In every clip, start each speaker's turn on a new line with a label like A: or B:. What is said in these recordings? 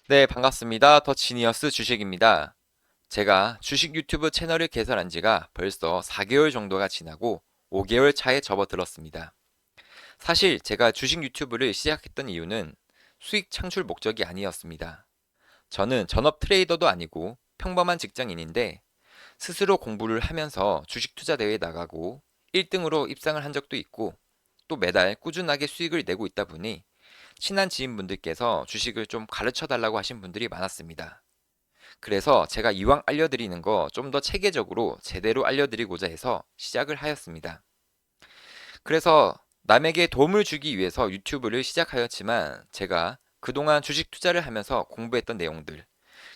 A: 네, 반갑습니다. 더 지니어스 주식입니다. 제가 주식 유튜브 채널을 개설한 지가 벌써 4개월 정도가 지나고 5개월 차에 접어들었습니다. 사실 제가 주식 유튜브를 시작했던 이유는 수익 창출 목적이 아니었습니다. 저는 전업 트레이더도 아니고 평범한 직장인인데 스스로 공부를 하면서 주식 투자 대회에 나가고 1등으로 입상을 한 적도 있고 또 매달 꾸준하게 수익을 내고 있다 보니 친한 지인분들께서 주식을 좀 가르쳐 달라고 하신 분들이 많았습니다. 그래서 제가 이왕 알려드리는 거 좀 더 체계적으로 제대로 알려드리고자 해서 시작을 하였습니다. 그래서 남에게 도움을 주기 위해서 유튜브를 시작하였지만 제가 그동안 주식 투자를 하면서 공부했던 내용들,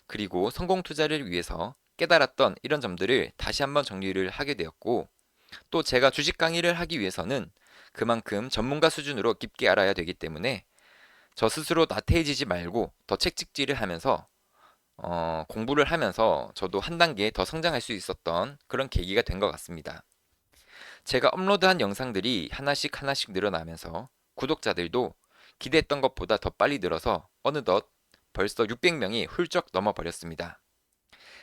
A: 그리고 성공 투자를 위해서 깨달았던 이런 점들을 다시 한번 정리를 하게 되었고, 또 제가 주식 강의를 하기 위해서는 그만큼 전문가 수준으로 깊게 알아야 되기 때문에 저 스스로 나태해지지 말고 더 책찍질을 하면서 공부를 하면서 저도 한 단계 더 성장할 수 있었던 그런 계기가 된 것 같습니다. 제가 업로드한 영상들이 하나씩 하나씩 늘어나면서 구독자들도 기대했던 것보다 더 빨리 늘어서 어느덧 벌써 600명이 훌쩍 넘어버렸습니다.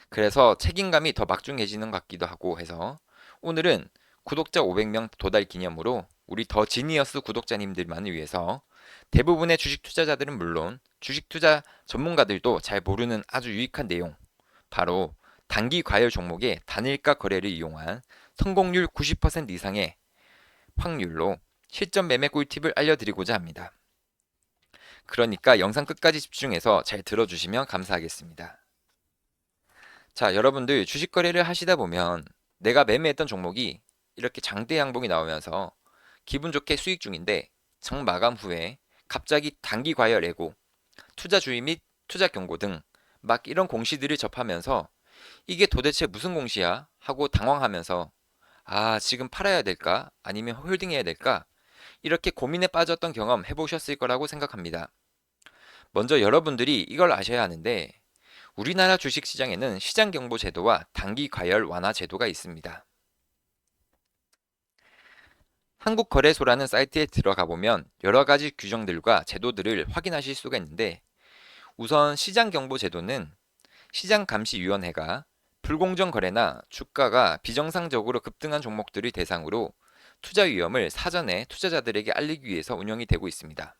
A: 그래서 책임감이 더 막중해지는 것 같기도 하고 해서 오늘은 구독자 500명 도달 기념으로 우리 더 지니어스 구독자님들만을 위해서 대부분의 주식 투자자들은 물론 주식 투자 전문가들도 잘 모르는 아주 유익한 내용, 바로 단기 과열 종목의 단일가 거래를 이용한 성공률 90% 이상의 확률로 실전 매매 꿀팁을 알려드리고자 합니다. 그러니까 영상 끝까지 집중해서 잘 들어주시면 감사하겠습니다. 자, 여러분들 주식 거래를 하시다 보면 내가 매매했던 종목이 이렇게 장대 양봉이 나오면서 기분 좋게 수익 중인데 정 마감 후에 갑자기 단기 과열 예고, 투자 주의 및 투자 경고 등 막 이런 공시들을 접하면서 이게 도대체 무슨 공시야? 하고 당황하면서 아, 지금 팔아야 될까? 아니면 홀딩해야 될까? 이렇게 고민에 빠졌던 경험 해보셨을 거라고 생각합니다. 먼저 여러분들이 이걸 아셔야 하는데 우리나라 주식시장에는 시장경보제도와 단기과열 완화 제도가 있습니다. 한국거래소라는 사이트에 들어가 보면 여러 가지 규정들과 제도들을 확인하실 수가 있는데 우선 시장경보제도는 시장감시위원회가 불공정 거래나 주가가 비정상적으로 급등한 종목들을 대상으로 투자 위험을 사전에 투자자들에게 알리기 위해서 운영이 되고 있습니다.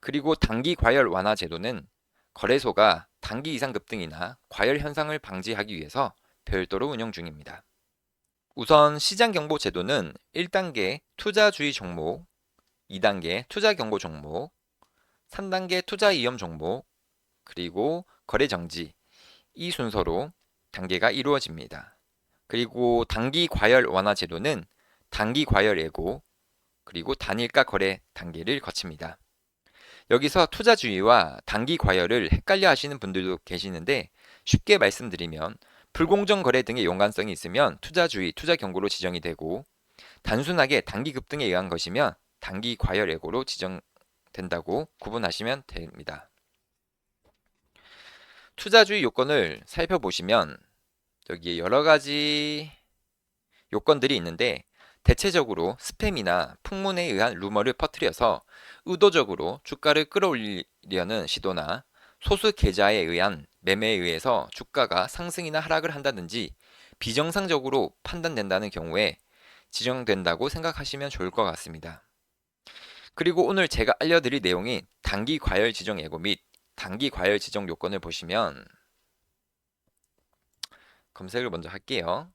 A: 그리고 단기 과열 완화 제도는 거래소가 단기 이상 급등이나 과열 현상을 방지하기 위해서 별도로 운영 중입니다. 우선 시장경보 제도는 1단계 투자주의 종목, 2단계 투자경고 종목, 3단계 투자 위험 종목, 그리고 거래 정지, 이 순서로 단계가 이루어집니다. 그리고 단기 과열 완화 제도는 단기 과열 예고, 그리고 단일가 거래 단계를 거칩니다. 여기서 투자주의와 단기 과열을 헷갈려 하시는 분들도 계시는데 쉽게 말씀드리면 불공정 거래 등의 연관성이 있으면 투자주의, 투자 경고로 지정이 되고 단순하게 단기 급등에 의한 것이면 단기 과열 예고로 지정된다고 구분하시면 됩니다. 투자주의 요건을 살펴보시면 여기에 여러 가지 요건들이 있는데 대체적으로 스팸이나 풍문에 의한 루머를 퍼뜨려서 의도적으로 주가를 끌어올리려는 시도나 소수 계좌에 의한 매매에 의해서 주가가 상승이나 하락을 한다든지 비정상적으로 판단된다는 경우에 지정된다고 생각하시면 좋을 것 같습니다. 그리고 오늘 제가 알려드릴 내용인 단기 과열 지정 예고 및 단기 과열 지정 요건을 보시면 검색을 먼저 할게요.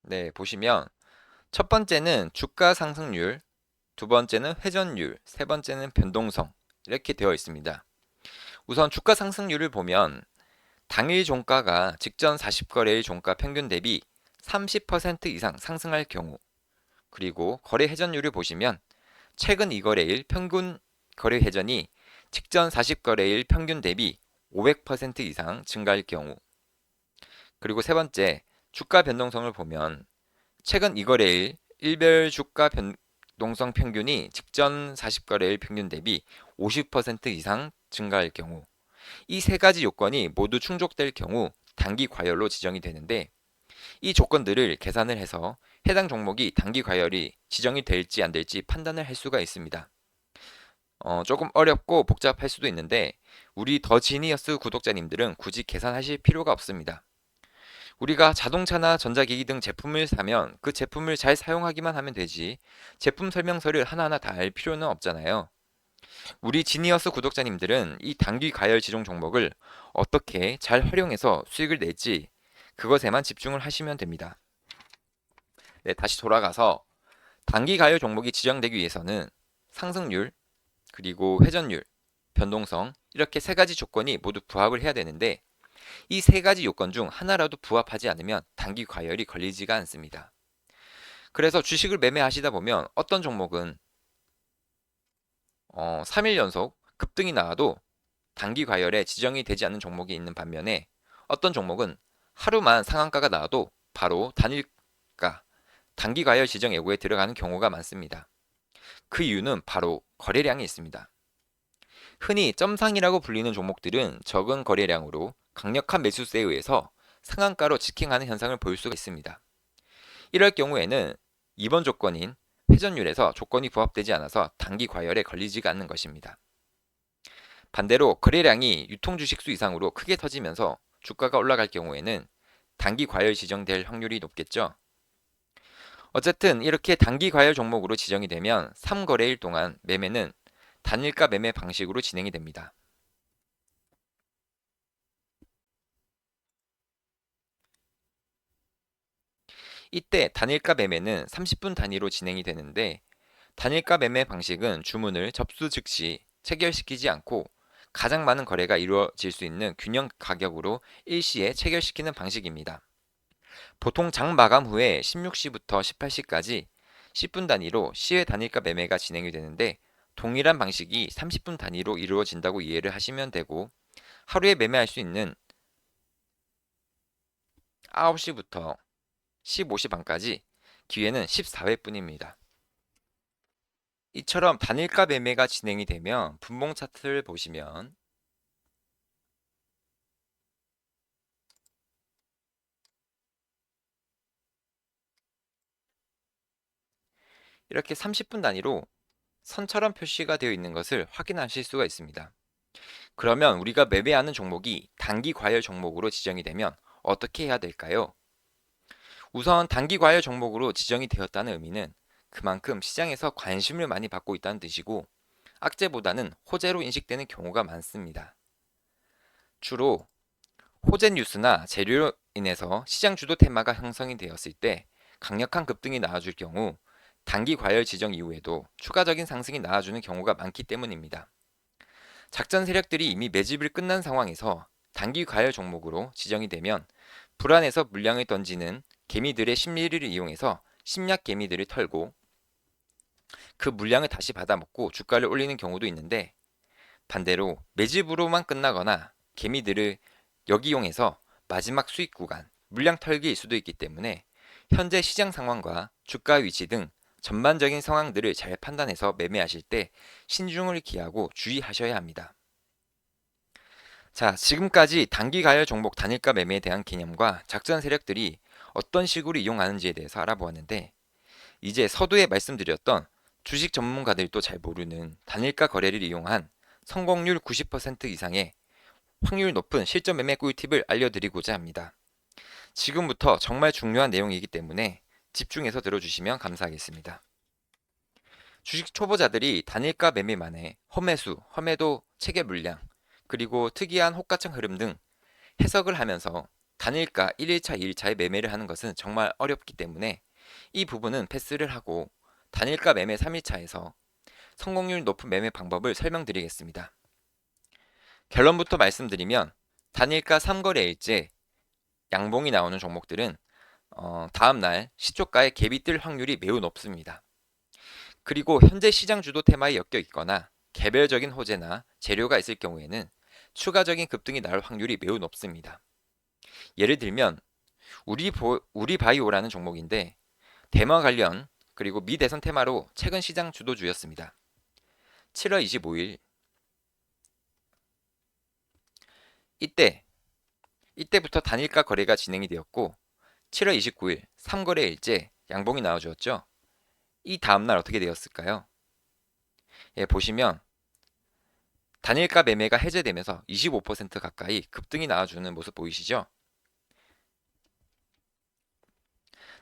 A: 네, 보시면 첫 번째는 주가 상승률, 두 번째는 회전율, 세 번째는 변동성 이렇게 되어 있습니다. 우선 주가 상승률을 보면 당일 종가가 직전 40거래일 종가 평균 대비 30% 이상 상승할 경우, 그리고 거래 회전율을 보시면 최근 2거래일 평균 거래 회전이 직전 40거래일 평균 대비 500% 이상 증가할 경우, 그리고 세 번째 주가 변동성을 보면 최근 2거래일 일별 주가 농성 평균이 직전 40거래일 평균 대비 50% 이상 증가할 경우, 이 세 가지 요건이 모두 충족될 경우 단기 과열로 지정이 되는데, 이 조건들을 계산을 해서 해당 종목이 단기 과열이 지정이 될지 안 될지 판단을 할 수가 있습니다. 조금 어렵고 복잡할 수도 있는데 우리 더 지니어스 구독자님들은 굳이 계산하실 필요가 없습니다. 우리가 자동차나 전자기기 등 제품을 사면 그 제품을 잘 사용하기만 하면 되지 제품 설명서를 하나하나 다 알 필요는 없잖아요. 우리 지니어스 구독자님들은 이 단기 과열 지정 종목을 어떻게 잘 활용해서 수익을 낼지 그것에만 집중을 하시면 됩니다. 네, 다시 돌아가서 단기 과열 종목이 지정되기 위해서는 상승률, 그리고 회전율, 변동성 이렇게 세 가지 조건이 모두 부합을 해야 되는데 이 세 가지 요건 중 하나라도 부합하지 않으면 단기 과열이 걸리지가 않습니다. 그래서 주식을 매매하시다 보면 어떤 종목은 3일 연속 급등이 나와도 단기 과열에 지정이 되지 않는 종목이 있는 반면에 어떤 종목은 하루만 상한가가 나와도 바로 단일가, 단기 과열 지정 예고에 들어가는 경우가 많습니다. 그 이유는 바로 거래량이 있습니다. 흔히 점상이라고 불리는 종목들은 적은 거래량으로 강력한 매수세에 의해서 상한가로 직행하는 현상을 볼 수가 있습니다. 이럴 경우에는 이번 조건인 회전율에서 조건이 부합되지 않아서 단기 과열에 걸리지가 않는 것입니다. 반대로 거래량이 유통 주식수 이상으로 크게 터지면서 주가가 올라갈 경우에는 단기 과열 지정될 확률이 높겠죠. 어쨌든 이렇게 단기 과열 종목으로 지정이 되면 3거래일 동안 매매는 단일가 매매 방식으로 진행이 됩니다. 이때 단일가 매매는 30분 단위로 진행이 되는데 단일가 매매 방식은 주문을 접수 즉시 체결시키지 않고 가장 많은 거래가 이루어질 수 있는 균형 가격으로 일시에 체결시키는 방식입니다. 보통 장 마감 후에 16시부터 18시까지 10분 단위로 시외 단일가 매매가 진행이 되는데 동일한 방식이 30분 단위로 이루어진다고 이해를 하시면 되고 하루에 매매할 수 있는 9시부터 15시 반까지 기회는 14회뿐입니다. 이처럼 단일가 매매가 진행이 되면 분봉 차트를 보시면 이렇게 30분 단위로 선처럼 표시가 되어 있는 것을 확인하실 수가 있습니다. 그러면 우리가 매매하는 종목이 단기 과열 종목으로 지정이 되면 어떻게 해야 될까요? 우선 단기 과열 종목으로 지정이 되었다는 의미는 그만큼 시장에서 관심을 많이 받고 있다는 뜻이고 악재보다는 호재로 인식되는 경우가 많습니다. 주로 호재 뉴스나 재료로 인해서 시장 주도 테마가 형성이 되었을 때 강력한 급등이 나와줄 경우 단기 과열 지정 이후에도 추가적인 상승이 나와주는 경우가 많기 때문입니다. 작전 세력들이 이미 매집을 끝난 상황에서 단기 과열 종목으로 지정이 되면 불안해서 물량을 던지는 개미들의 심리를 이용해서 심리학 개미들을 털고 그 물량을 다시 받아먹고 주가를 올리는 경우도 있는데 반대로 매집으로만 끝나거나 개미들을 역이용해서 마지막 수익 구간, 물량 털기일 수도 있기 때문에 현재 시장 상황과 주가 위치 등 전반적인 상황들을 잘 판단해서 매매하실 때 신중을 기하고 주의하셔야 합니다. 자, 지금까지 단기 과열 종목 단일가 매매에 대한 개념과 작전 세력들이 어떤 식으로 이용하는지에 대해서 알아보았는데 이제 서두에 말씀드렸던 주식 전문가들도 잘 모르는 단일가 거래를 이용한 성공률 90% 이상의 확률 높은 실전 매매 꿀팁을 알려드리고자 합니다. 지금부터 정말 중요한 내용이기 때문에 집중해서 들어주시면 감사하겠습니다. 주식 초보자들이 단일가 매매만의 험매수, 험매도 체결 물량, 그리고 특이한 호가창 흐름 등 해석을 하면서 단일가 1일차, 2일차에 매매를 하는 것은 정말 어렵기 때문에 이 부분은 패스를 하고 단일가 매매 3일차에서 성공률 높은 매매 방법을 설명드리겠습니다. 결론부터 말씀드리면 단일가 3거래일째 양봉이 나오는 종목들은 다음날 시초가의 갭이 뜰 확률이 매우 높습니다. 그리고 현재 시장 주도 테마에 엮여 있거나 개별적인 호재나 재료가 있을 경우에는 추가적인 급등이 나올 확률이 매우 높습니다. 예를 들면 우리바이오라는 종목인데 대마 관련 그리고 미대선 테마로 최근 시장 주도주였습니다. 7월 25일 이때부터 단일가 거래가 진행이 되었고 7월 29일 3거래일째 양봉이 나와주었죠. 이 다음날 어떻게 되었을까요? 예, 보시면 단일가 매매가 해제되면서 25% 가까이 급등이 나와주는 모습 보이시죠?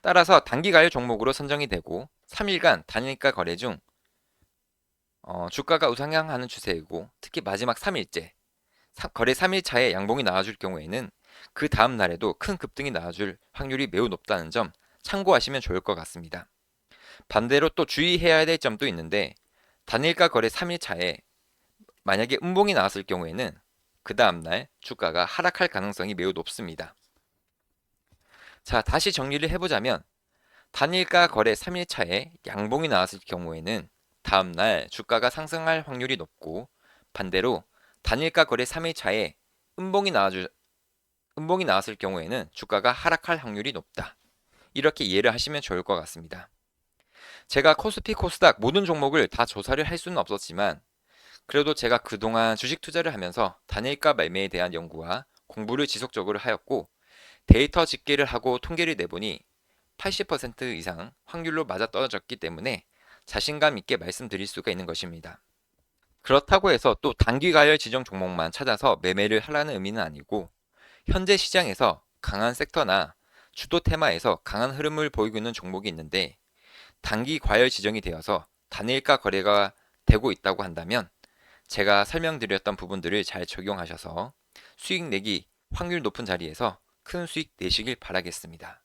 A: 따라서 단기 가열 종목으로 선정이 되고 3일간 단일가 거래 중 주가가 우상향하는 추세이고 특히 마지막 3일째 거래 3일 차에 양봉이 나와줄 경우에는 그 다음 날에도 큰 급등이 나와줄 확률이 매우 높다는 점 참고하시면 좋을 것 같습니다. 반대로 또 주의해야 될 점도 있는데 단일가 거래 3일 차에 만약에 음봉이 나왔을 경우에는 그 다음날 주가가 하락할 가능성이 매우 높습니다. 자, 다시 정리를 해보자면 단일가 거래 3일 차에 양봉이 나왔을 경우에는 다음날 주가가 상승할 확률이 높고 반대로 단일가 거래 3일 차에 음봉이 나왔을 경우에는 주가가 하락할 확률이 높다. 이렇게 이해를 하시면 좋을 것 같습니다. 제가 코스피 코스닥 모든 종목을 다 조사를 할 수는 없었지만 그래도 제가 그동안 주식 투자를 하면서 단일가 매매에 대한 연구와 공부를 지속적으로 하였고 데이터 집계를 하고 통계를 내보니 80% 이상 확률로 맞아떨어졌기 때문에 자신감 있게 말씀드릴 수가 있는 것입니다. 그렇다고 해서 또 단기 가열 지정 종목만 찾아서 매매를 하라는 의미는 아니고 현재 시장에서 강한 섹터나 주도 테마에서 강한 흐름을 보이고 있는 종목이 있는데 단기 과열 지정이 되어서 단일가 거래가 되고 있다고 한다면 제가 설명드렸던 부분들을 잘 적용하셔서 수익 내기 확률 높은 자리에서 큰 수익 내시길 바라겠습니다.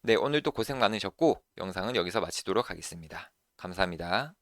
A: 네, 오늘도 고생 많으셨고 영상은 여기서 마치도록 하겠습니다. 감사합니다.